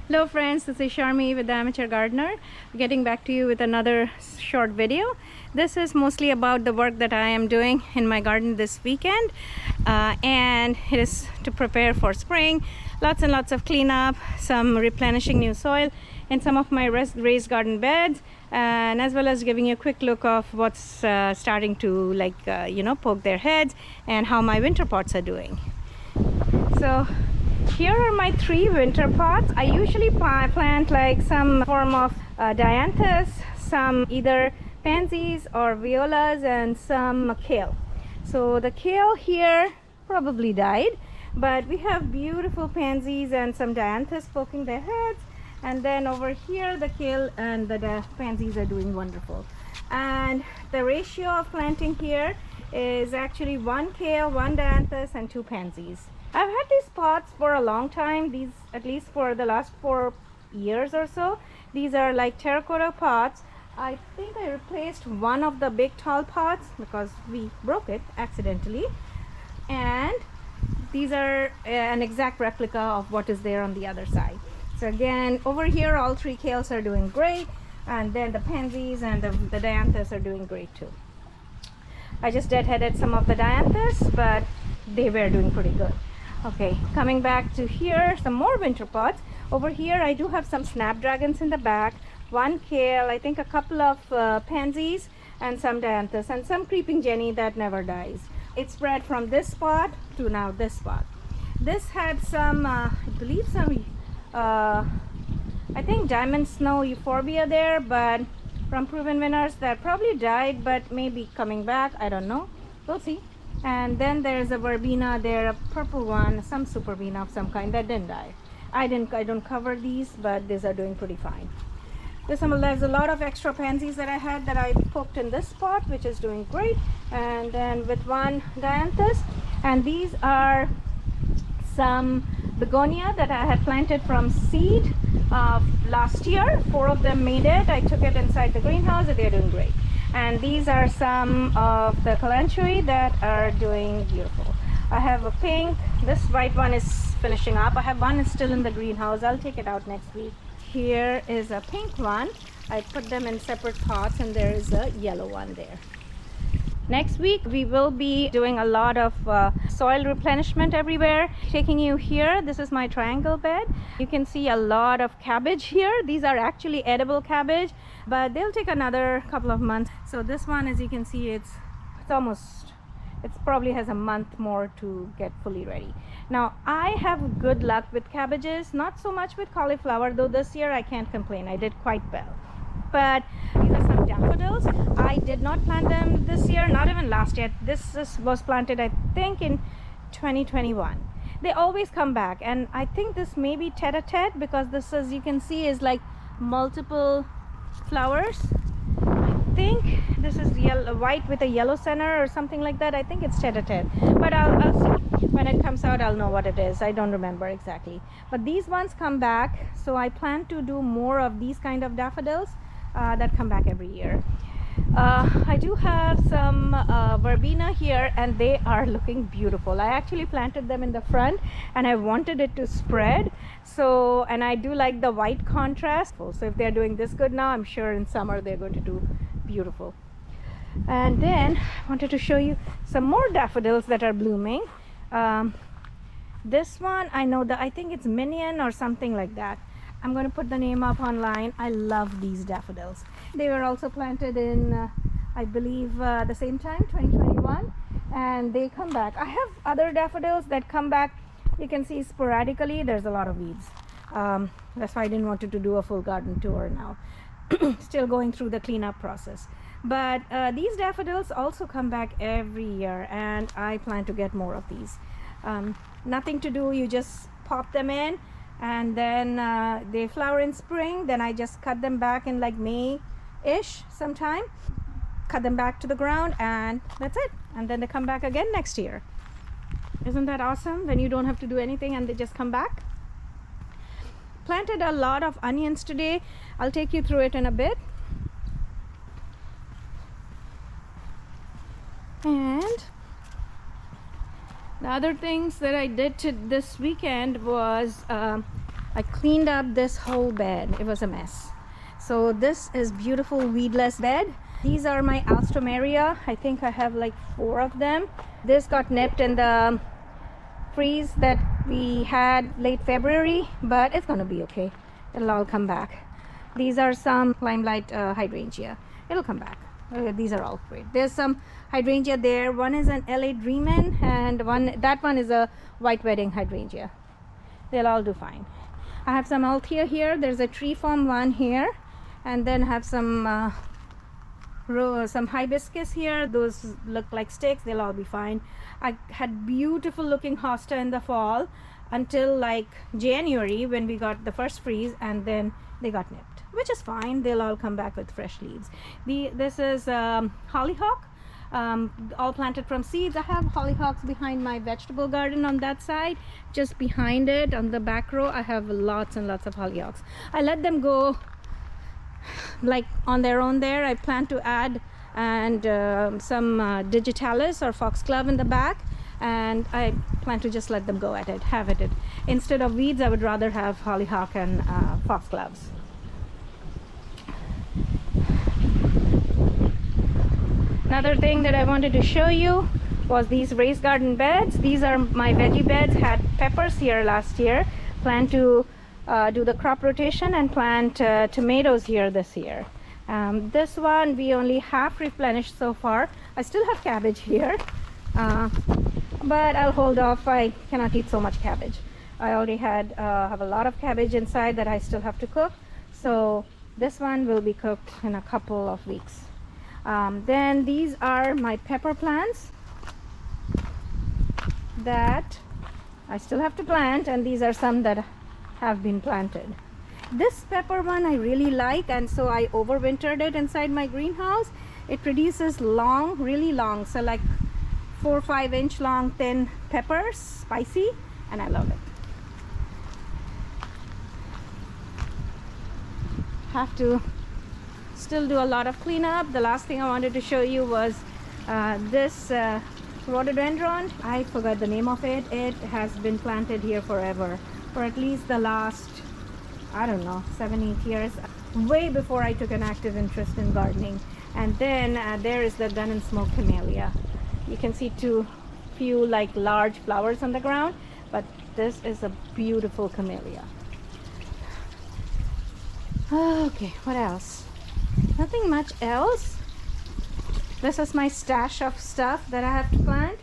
Hello friends, this is Sharmi with the Amateur Gardener, getting back to you with another short video. This is mostly about the work that I am doing in my garden this weekend, and it is to prepare for spring. Lots and lots of cleanup, some replenishing new soil in some of my raised garden beds, and as well as giving you a quick look of what's starting to poke their heads and how my winter pots are doing. So here are my 3 winter pots. I usually plant like some form of dianthus, some either pansies or violas, and some kale. So the kale here probably died, but we have beautiful pansies and some dianthus poking their heads, and then over here the kale and the pansies are doing wonderful. And the ratio of planting here is actually 1 kale, 1 dianthus, and 2 pansies. I've had these pots for a long time, these at least for the last 4 years or so. These are like terracotta pots. I think I replaced one of the big tall pots because we broke it accidentally, and these are an exact replica of what is there on the other side. So again, over here all 3 kales are doing great, and then the pansies and the dianthus are doing great too. I just deadheaded some of the dianthus, but they were doing pretty good. Okay, coming back to here, some more winter pots. Over here I do have some snapdragons in the back, 1 kale, I think a couple of pansies, and some dianthus, and some creeping jenny that never dies. It spread from this spot to now this spot. This had some, I believe some, I think diamond snow euphorbia there, but from proven winners that probably died, but maybe coming back, I don't know, we'll see. And then there's a verbena there, a purple one, some superbena of some kind that didn't die. I don't cover these, but these are doing pretty fine. There's a lot of extra pansies that I had that I poked in this spot, which is doing great, and then with 1 dianthus. And these are some begonia that I had planted from seed last year. 4 of them made it. I took it inside the greenhouse and they're doing great. And these are some of the calanthui that are doing beautiful. I have a pink, this white one is finishing up. I have one is still in the greenhouse. I'll take it out next week. Here is a pink one. I put them in separate pots, and there is a yellow one there. Next week we will be doing a lot of soil replenishment everywhere. Taking you here, this is my triangle bed. You can see a lot of cabbage here. These are actually edible cabbage, but they'll take another couple of months. So this one, as you can see, it probably has a month more to get fully ready. Now I have good luck with cabbages, not so much with cauliflower, though this year I can't complain, I did quite well. But these are some daffodils. I did not plant them this year, not even last year. This was planted, I think, in 2021. They always come back, and I think this may be tete-a-tete because this, as you can see, is like multiple flowers. I think this is yellow, white with a yellow center or something like that. I think it's tete-a-tete, but I'll see when it comes out. I'll know what it is. I don't remember exactly, but these ones come back, so I plan to do more of these kind of daffodils that come back every year. I do have some verbena here, and they are looking beautiful. I actually planted them in the front, and I wanted it to spread. So, and I do like the white contrast. So if they're doing this good now, I'm sure in summer they're going to do beautiful. And then I wanted to show you some more daffodils that are blooming. This one, I think it's Minion or something like that. I'm going to put the name up online. I love these daffodils. They were also planted in, I believe, the same time, 2021, and they come back. I have other daffodils that come back, you can see sporadically. There's a lot of weeds. That's why I didn't want to do a full garden tour now. Still going through the cleanup process. But these daffodils also come back every year, and I plan to get more of these. Nothing to do, you just pop them in, and then they flower in spring. Then I just cut them back in like May-ish sometime, cut them back to the ground, and that's it. And then they come back again next year. Isn't that awesome when you don't have to do anything and they just come back? Planted a lot of onions today. I'll take you through it in a bit. And the other things that I did this weekend was I cleaned up this whole bed. It was a mess. So this is beautiful weedless bed. These are my alstroemeria. I think I have like 4 of them. This got nipped in the freeze that we had late February, but it's gonna be okay. It'll all come back. These are some limelight hydrangea. It'll come back. These are all great. There's some hydrangea there. One is an LA Dreamin', and that one is a white wedding hydrangea. They'll all do fine. I have some Althea here. There's a tree form one here, and then I have some hibiscus here. Those look like sticks. They'll all be fine. I had beautiful looking hosta in the fall until like January when we got the first freeze, and then they got nipped, which is fine. They'll all come back with fresh leaves. This is hollyhock, all planted from seeds. I have hollyhocks behind my vegetable garden on that side. Just behind it on the back row, I have lots and lots of hollyhocks. I let them go like on their own there. I plan to add some digitalis or foxglove in the back, and I plan to just let them go at it, have it. Instead of weeds, I would rather have hollyhock and foxgloves. Another thing that I wanted to show you was these raised garden beds. These are my veggie beds. Had peppers here last year. Plan to do the crop rotation and plant tomatoes here this year. This one we only half replenished so far. I still have cabbage here, but I'll hold off. I cannot eat so much cabbage. I already have a lot of cabbage inside that I still have to cook, so this one will be cooked in a couple of weeks. Then these are my pepper plants that I still have to plant, and these are some that have been planted. This pepper one I really like, and so I overwintered it inside my greenhouse. It produces long, really long, so like 4 or 5 inch long thin peppers, spicy, and I love it. Have to still do a lot of cleanup. The last thing I wanted to show you was this rhododendron. I forgot the name of it. It has been planted here forever, for at least the last, I don't know, 7-8 years, way before I took an active interest in gardening. And then there is the gun and smoke camellia. You can see few like large flowers on the ground, but this is a beautiful camellia. Okay, what else? Nothing much else. This is my stash of stuff that I have to plant.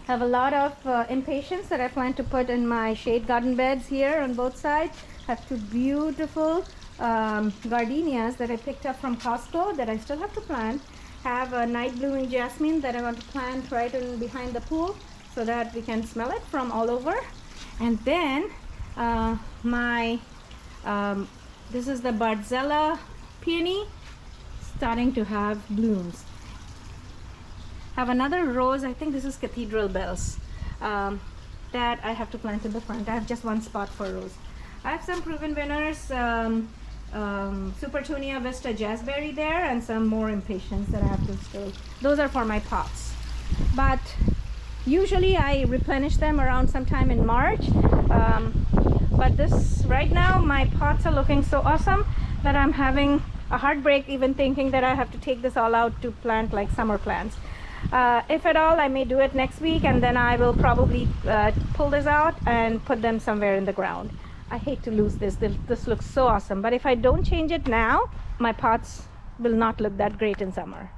Have a lot of impatiens that I plan to put in my shade garden beds here on both sides. Have 2 beautiful gardenias that I picked up from Costco that I still have to plant. Have a night blooming jasmine that I want to plant right in behind the pool so that we can smell it from all over. And then this is the Barzella peony, starting to have blooms. Have another rose, I think this is cathedral bells, that I have to plant in the front. I have just 1 spot for rose. I have some proven winners, Supertunia Vista Jazzberry there, and some more impatiens that I have to still. Those are for my pots. But usually I replenish them around sometime in March. But this right now, my pots are looking so awesome that I'm having a heartbreak even thinking that I have to take this all out to plant like summer plants. If at all, I may do it next week, and then I will probably pull this out and put them somewhere in the ground. I hate to lose this. This looks so awesome, but if I don't change it now, my pots will not look that great in summer.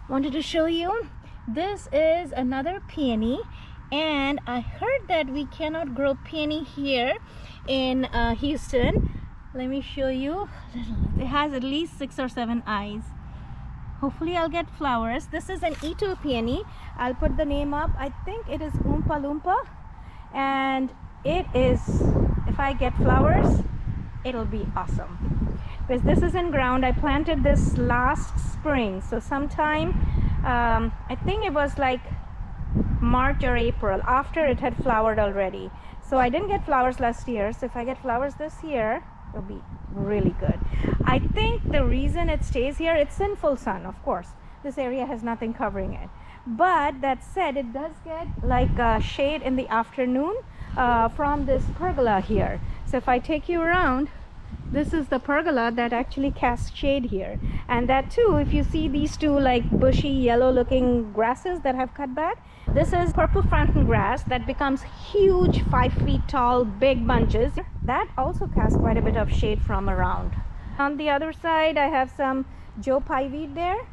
Wanted to show you, this is another peony, and I heard that we cannot grow peony here in Houston. Let me show you. It has at least 6 or 7 eyes. Hopefully I'll get flowers. This is an Ito peony. I'll put the name up. I think it is Oompa Loompa, and it is, if I get flowers, it'll be awesome. Because this is in ground. I planted this last spring, so sometime I think it was like March or April, after it had flowered already. So I didn't get flowers last year, so if I get flowers this year, it'll be really good. I think the reason it stays here, it's in full sun, of course. This area has nothing covering it. But that said, it does get like shade in the afternoon from this pergola here. So if I take you around, this is the pergola that actually casts shade here. And that too, if you see these two like bushy yellow looking grasses that have cut back, this is purple fountain grass that becomes huge 5 feet tall big bunches that also cast quite a bit of shade from around. On the other side I have some Joe Pye weed there,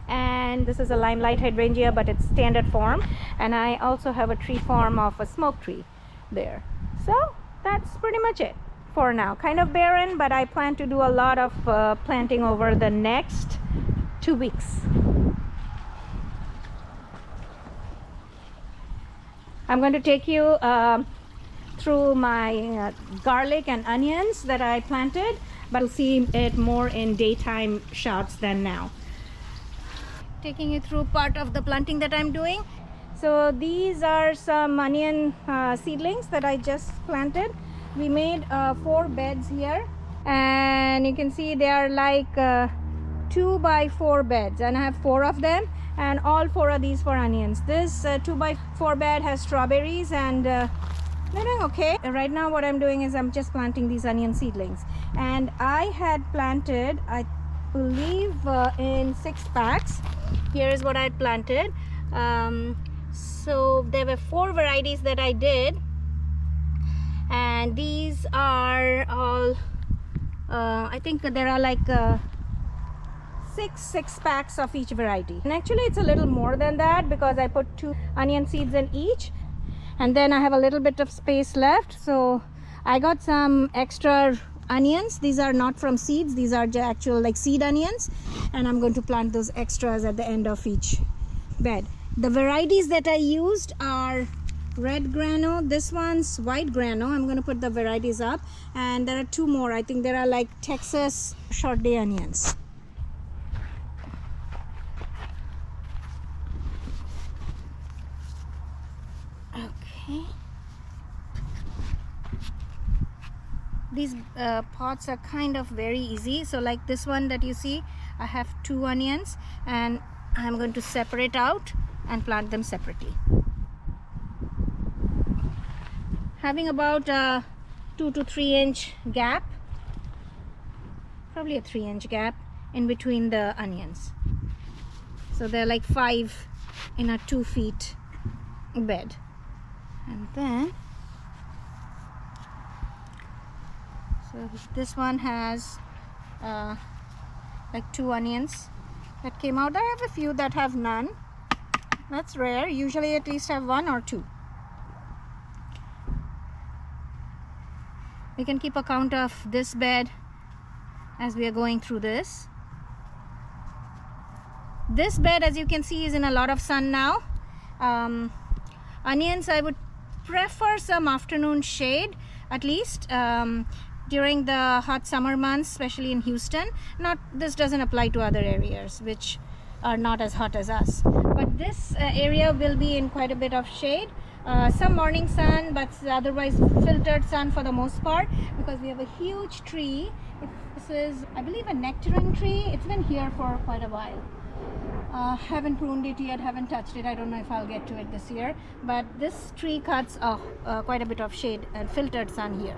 and this is a limelight hydrangea, but it's standard form, and I also have a tree form of a smoke tree there. So that's pretty much it for now. Kind of barren, but I plan to do a lot of planting over the next 2 weeks. I'm going to take you through my garlic and onions that I planted, but you'll see it more in daytime shots than now. Taking you through part of the planting that I'm doing. So these are some onion seedlings that I just planted. We made 4 beds here, and you can see they are like 2 by 4 beds, and I have 4 of them, and all 4 of these for onions. This 2 by 4 bed has strawberries, and they're doing okay. Right now what I'm doing is I'm just planting these onion seedlings, and I had planted, I believe, in 6 packs. Here is what I planted. So there were 4 varieties that I did, and these are all I think there are like 6 packs of each variety, and actually it's a little more than that because I put 2 onion seeds in each, and then I have a little bit of space left, so I got some extra onions. These are not from seeds, these are actual like seed onions, and I'm going to plant those extras at the end of each bed. The varieties that I used are red grano, this one's white grano. I'm going to put the varieties up, and there are 2 more. I think there are like Texas short day onions. Okay, these pots are kind of very easy. So like this one that you see, I have 2 onions, and I'm going to separate out and plant them separately, having about a 2 to 3 inch gap, probably a 3 inch gap in between the onions. So they're like 5 in a 2 feet bed. And then so this one has like 2 onions that came out. I have a few that have none. That's rare. Usually at least have 1 or 2. We can keep a count of this bed as we are going through this. This bed, as you can see, is in a lot of sun now. Onions, I would prefer some afternoon shade at least during the hot summer months, especially in Houston. This doesn't apply to other areas which are not as hot as us, but this area will be in quite a bit of shade, some morning sun, but otherwise filtered sun for the most part, because we have a huge tree. This is, I believe, a nectarine tree. It's been here for quite a while. Haven't pruned it yet, haven't touched it. I don't know if I'll get to it this year, but this tree cuts quite a bit of shade and filtered sun here.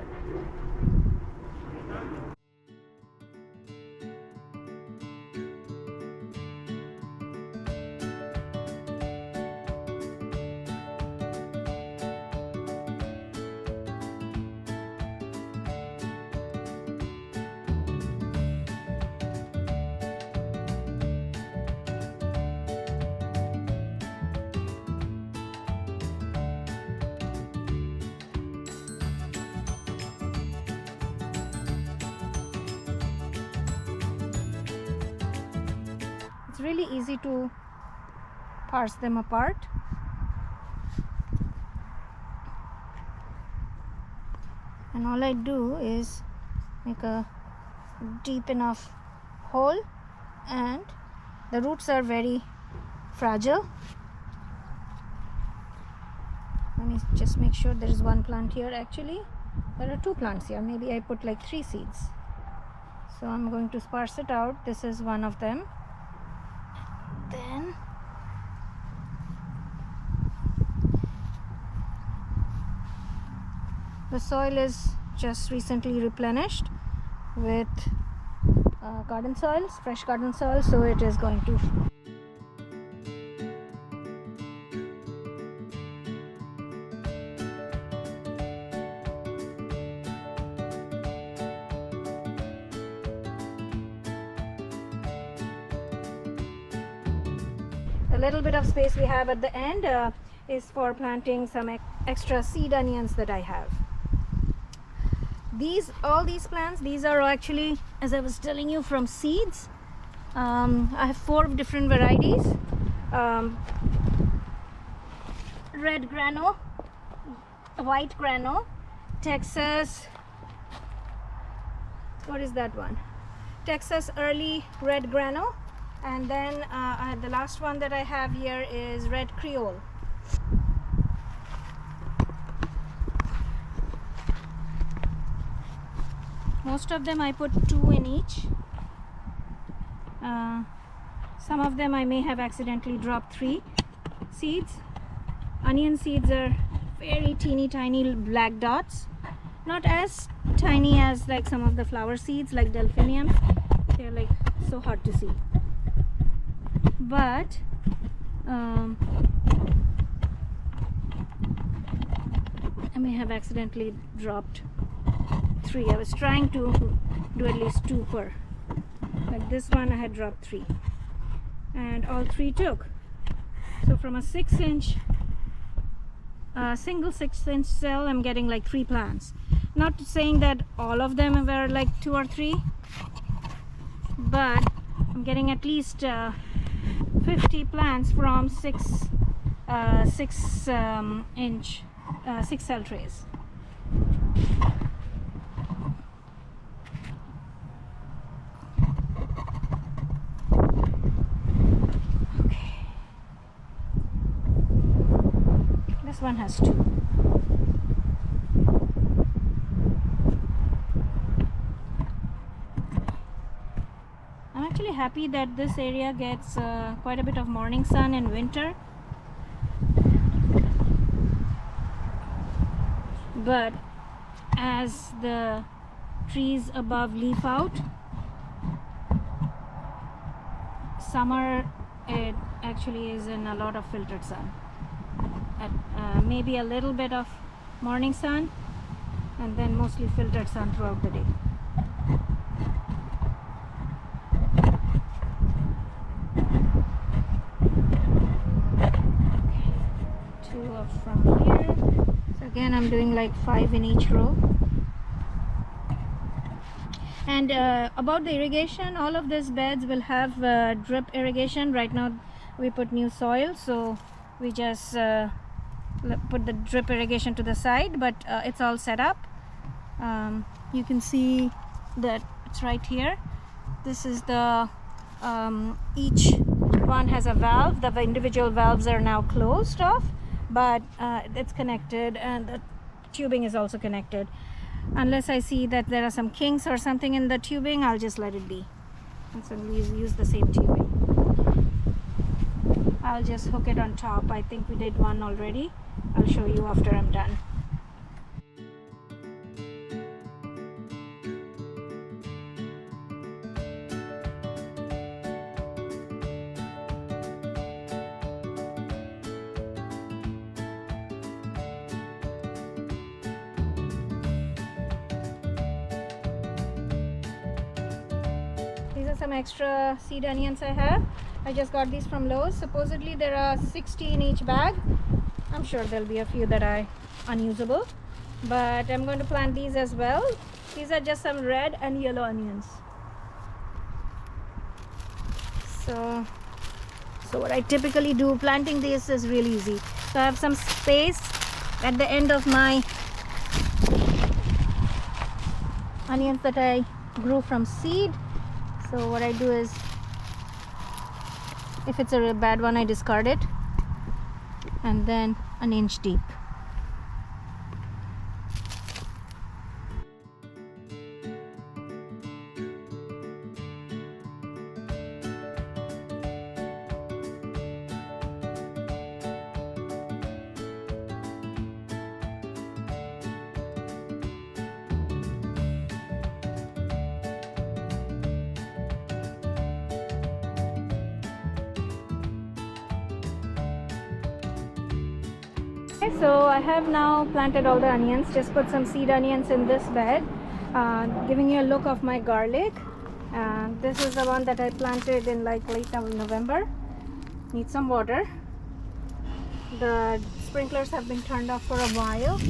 It's really easy to parse them apart. And all I do is make a deep enough hole, and the roots are very fragile. Let me just make sure there is 1 plant here. Actually, there are 2 plants here. Maybe I put like 3 seeds. So I'm going to sparse it out. This is one of them. Then The soil is just recently replenished with garden soils, fresh garden soil, so it is going to a little bit of space we have at the end is for planting some extra seed onions that I have. All these plants, these are actually, as I was telling you, from seeds. I have 4 different varieties. Red grano, white grano, Texas, what is that one? Texas early red grano, and then the last one that I have here is red creole. Most of them I put 2 in each. Some of them I may have accidentally dropped 3 seeds. Onion seeds are very teeny tiny black dots, not as tiny as like some of the flower seeds like delphiniums. They're like so hard to see, but I may have accidentally dropped 3. I was trying to do at least 2 per, like this one I had dropped 3 and all 3 took. So from a 6-inch single 6-inch cell I'm getting like 3 plants. Not saying that all of them were like 2 or 3, but I'm getting at least 50 plants from 6 cell trays. This one has 2. I'm actually happy that this area gets quite a bit of morning sun in winter, but as the trees above leaf out, summer it actually is in a lot of filtered sun. Maybe a little bit of morning sun and then mostly filtered sun throughout the day. Okay, 2 up from here. So again I'm doing like 5 in each row. And about the irrigation, all of these beds will have drip irrigation. Right now we put new soil, so we just put the drip irrigation to the side, but it's all set up. You can see that it's right here. This is the each one has a valve. The individual valves are now closed off, but it's connected, and the tubing is also connected. Unless I see that there are some kinks or something in the tubing, I'll just let it be, and so we'll use the same tubing. I'll just hook it on top. I think we did one already. I'll show you after I'm done. These are some extra seed onions I have. I just got these from Lowe's. Supposedly there are 60 in each bag. I'm sure there'll be a few that are unusable, but I'm going to plant these as well. These are just some red and yellow onions. So what I typically do, planting this is really easy. So I have some space at the end of my onions that I grew from seed. So what I do is, if it's a real bad one, I discard it, and then an inch deep. Okay, so I have now planted all the onions. Just put some seed onions in this bed, giving you a look of my garlic. This is the one that I planted in like late November. Need some water. The sprinklers have been turned off for a while.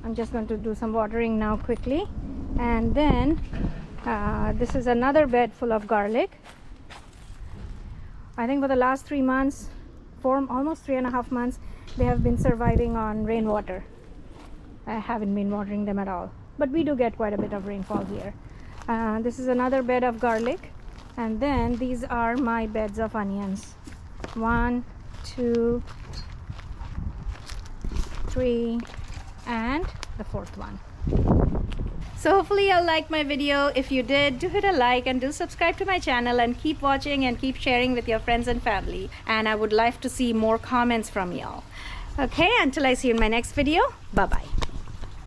I'm just going to do some watering now quickly. And then this is another bed full of garlic. I think for the last 3 months, almost 3.5 months, they have been surviving on rainwater. I haven't been watering them at all, but we do get quite a bit of rainfall here. This is another bed of garlic, and then these are my beds of onions. 1, 2, 3, and the 4th one. So hopefully you'll like my video. If you did, do hit a like and do subscribe to my channel, and keep watching and keep sharing with your friends and family. And I would love to see more comments from y'all. Okay, until I see you in my next video, bye bye.